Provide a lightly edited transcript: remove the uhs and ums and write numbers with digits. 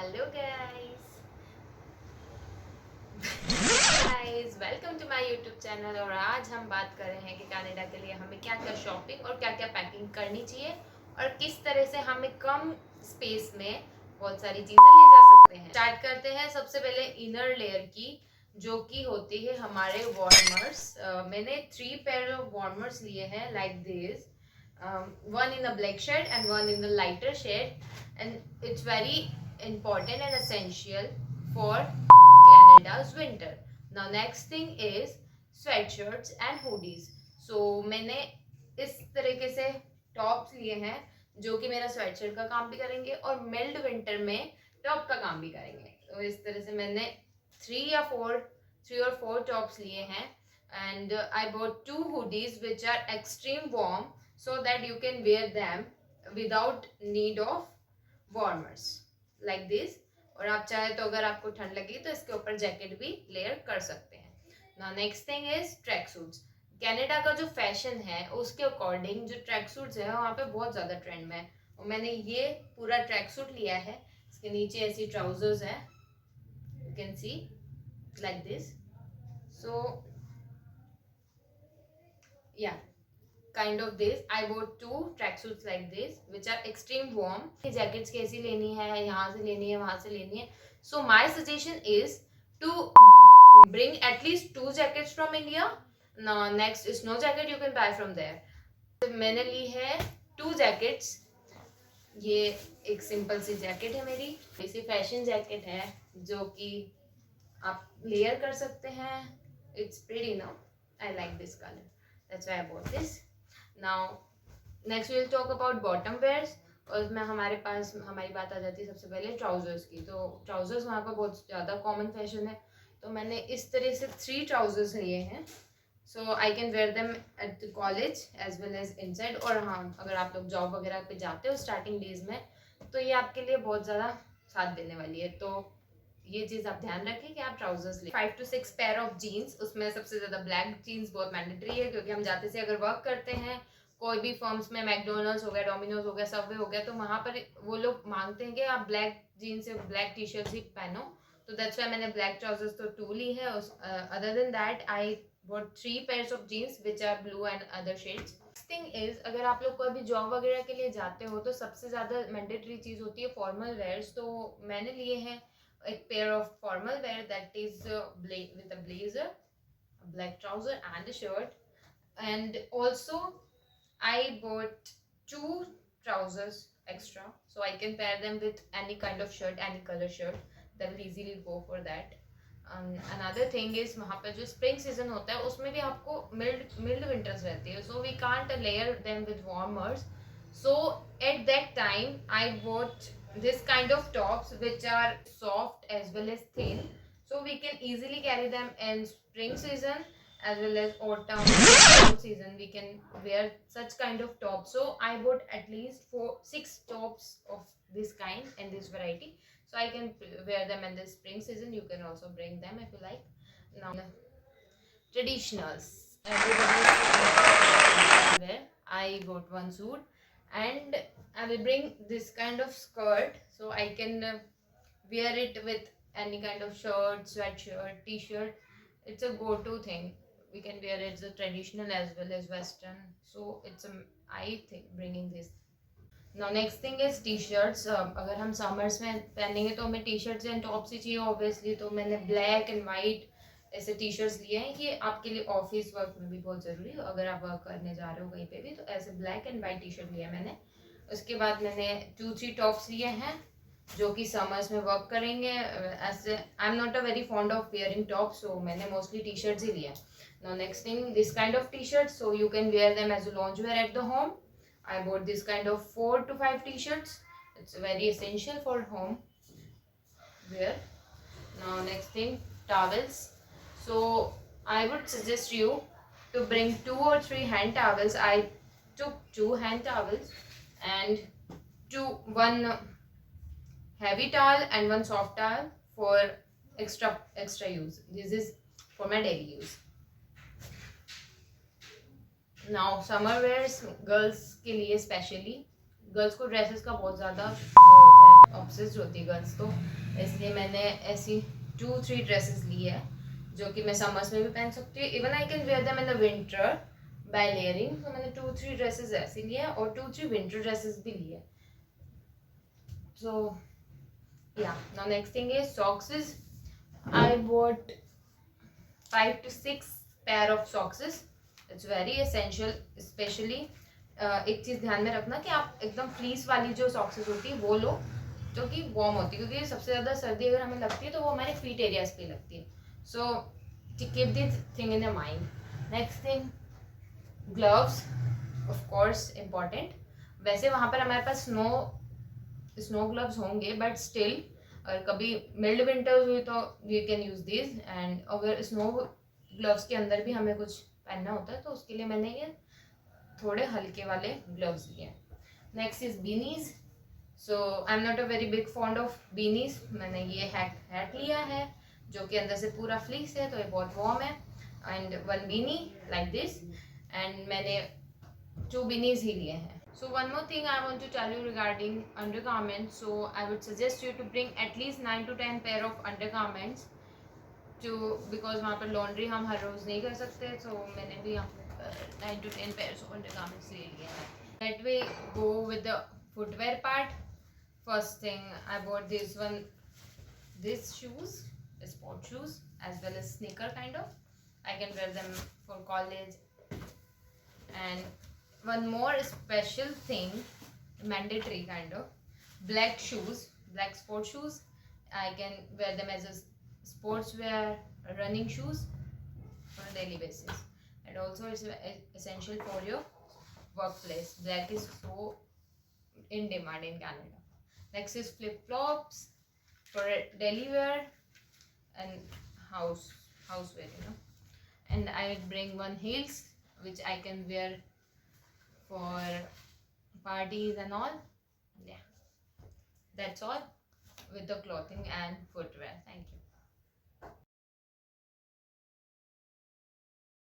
Hello guys welcome to my YouTube channel. और आज हम बात कर रहे हैं कि कनाडा के लिए हमें क्या क्या शॉपिंग और क्या क्या पैकिंग करनी चाहिए और किस तरह से हमें कम स्पेस में बहुत सारी चीजें ले जा सकते हैं। स्टार्ट करते हैं सबसे पहले इनर लेयर की, जो कि होती है हमारे वार्मर्स। मैंने 3 पेयर ऑफ वार्मर्स लिए हैं like this, one in a black shade and one in the lighter shade, and it's very important and essential for Canada's winter. Now next thing is sweatshirts and hoodies. So मैंने इस तरीके से tops लिए हैं जो कि मेरा sweatshirt का काम भी करेंगे और मिल्ड विंटर में टॉप का काम भी करेंगे। तो इस तरह से मैंने 3 or 4 टॉप्स लिए हैं, and I bought 2 hoodies which are extreme warm so that you can wear them without need of warmers like this. और आप चाहे तो अगर आपको ठंड लगी तो इसके ऊपर जैकेट भी लेयर कर सकते हैं। Now next thing is track suits. Canada का जो फैशन है उसके अकॉर्डिंग जो ट्रैक सूट्स है वहाँ पे बहुत ज़्यादा ट्रेंड में है, और मैंने ये पूरा ट्रैक सूट लिया है। इसके नीचे ऐसी ट्राउजर्स है, you can see like this. So yeah, kind of this. I bought 2 tracksuits like this which are extreme warm. Jackets कैसी लेनी है, यहाँ से लेनी है, वहां से लेनी है। So my suggestion is to bring at least 2 jackets from India. Now next is snow jacket you can buy from there. तो मैंने ली है 2 जैकेट्स। ये एक सिंपल सी जैकेट है मेरी, इसी फैशन जैकेट है जो कि आप लेयर कर सकते हैं। It's pretty now. I like this color. That's why I bought this. Now next we'll talk about bottom wears। और इसमें हमारे पास हमारी बात आ जाती है सबसे पहले ट्राउजर्स की। तो ट्राउजर्स वहाँ का बहुत ज़्यादा कॉमन फैशन है, तो मैंने इस तरह से 3 ट्राउजर्स लिए हैं। So I can wear them at the college as well as inside. और हाँ, अगर आप लोग जॉब वगैरह पे जाते हो स्टार्टिंग डेज में तो ये आपके लिए बहुत ज़्यादा साथ देने वाली है। तो ये चीज़ आप ध्यान रखें कि आप ट्राउजर्स ले। 5 to 6 पेयर ऑफ जीन्स, उसमें सबसे ज़्यादा ब्लैक जीन्स बहुत मैंडेटरी है, क्योंकि हम जाते से अगर वर्क करते हैं कोई भी फर्म्स में, मैकडोनल्ड्स हो गया, डोमिनोज हो गया, सबवे हो गया, तो वहाँ पर वो लोग मांगते हैं कि आप ब्लैक जीन्स या ब्लैक टी शर्ट ही पहनो। तो दैट्स वाई मैंने ब्लैक ट्राउजर्स तो 2 ली है। Other than that I bought 3 pairs of jeans which are blue and other shades. Thing is, अगर आप लोग कोई भी जॉब वगैरह के लिए जाते हो तो सबसे ज़्यादा मैंडेटरी चीज़ होती है फॉर्मल वेयर्स। तो मैंने लिए हैं एक pair of formal wear that is with a blazer, a black trouser and a shirt, and also I bought 2 trousers extra so I can pair them with any kind of shirt, any color shirt that will easily go for that. Another thing is, वहाँ पे जो spring season होता है उसमें भी आपको mild winters रहती है, so we can't layer them with warmers. So at that time I bought this kind of tops which are soft as well as thin, so we can easily carry them in spring season as well as autumn season. We can wear such kind of tops. So I bought at least 6 tops of this kind and this variety, so I can wear them in the spring season. You can also bring them if you like. Now traditionals, everybody wear. I bought one suit and I will bring this kind of skirt so I can wear it with any kind of shirt, sweatshirt, t-shirt. It's a go-to thing. We can wear it as a traditional as well as western, so it's a, I think bringing this. Now next thing is t-shirts। अगर हम summers में पहनेंगे तो हमें t-shirts and tops ही चाहिए obviously. तो मैंने black and white ऐसे टी शर्ट्स लिए हैं। ये आपके लिए ऑफिस वर्क में भी बहुत ज़रूरी है, अगर आप वर्क करने जा रहे हो कहीं पे भी, तो ऐसे black and white T shirt लिया मैंने। उसके बाद मैंने 2-3 टॉप्स लिए हैं जो कि समर्स में वर्क करेंगे। ऐसे I am not a very fond of wearing tops, so मैंने मोस्टली टी शर्ट्स ही लिए। Now next thing, this kind of T shirt, so you can wear them as a lounge wear at the home. I bought this kind of 4 to 5 t-shirts. It's very essential for home wear. Now next thing, towels. So I would suggest you to bring 2 or 3 hand towels. I took 2 hand towels and one heavy towel and one soft towel for extra use. This is for my daily use. Now summer wears girls के लिए, specially girls को dresses का बहुत ज़्यादा वो होता है, obsessed होती गर्ल्स तो, इसलिए मैंने ऐसी 2-3 ड्रेसेस ली है जो कि मैं समर्स में भी पहन सकती हूँ. Even I can wear them in the winter by layering. तो मैंने 2-3 ड्रेसेस ऐसी ली है और 2-3 विंटर ड्रेसेस भी ली है. So yeah, now next thing is socks. I bought 5 to 6 pair of socks. It's very essential, especially एक चीज़ ध्यान में रखना कि आप एकदम फ्लीस वाली जो सॉक्सेस होती है वो लो जो कि वार्म होती है, क्योंकि सबसे ज़्यादा सर्दी अगर हमें लगती है तो वो हमारे फीट एरियाज पे लगती है. So keep this thing in your mind. Next thing, gloves of course important. वैसे वहाँ पर हमारे पास स्नो ग्लव्स होंगे, बट स्टिल और कभी मिल्ड विंटर्स हुई तो we can use this. And अगर स्नो ग्लव्स के अंदर भी हमें कुछ पहनना होता है तो उसके लिए मैंने ये थोड़े हल्के वाले ग्लव्स लिए. Next is beanies. So I am not a very big fond of beanies. मैंने ये हैट लिया है जो कि अंदर से पूरा फ्लीस है तो ये बहुत वार्म है. And one Bini like this. And मैंने 2 beanies ही लिए हैं. So one more thing I want to tell you regarding undergarments. So I would suggest you to bring at least 9 to 10 pair of undergarments to, because वहाँ पर laundry हम हर रोज़ नहीं कर सकते. So मैंने भी यहाँ 9 to 10 pairs of undergarments ले लिए हैं. Let me go with the footwear part. First thing I bought this shoes, sport shoes as well as sneaker kind of. I can wear them for college. And one more special thing, mandatory kind of, black shoes, black sport shoes. I can wear them as a sportswear, running shoes on a daily basis. And also it's essential for your workplace. Black is so in demand in Canada. Next is flip flops for daily wear and housewear, And I bring one heels which I can wear for parties and all. Yeah, that's all with the clothing and footwear. Thank you.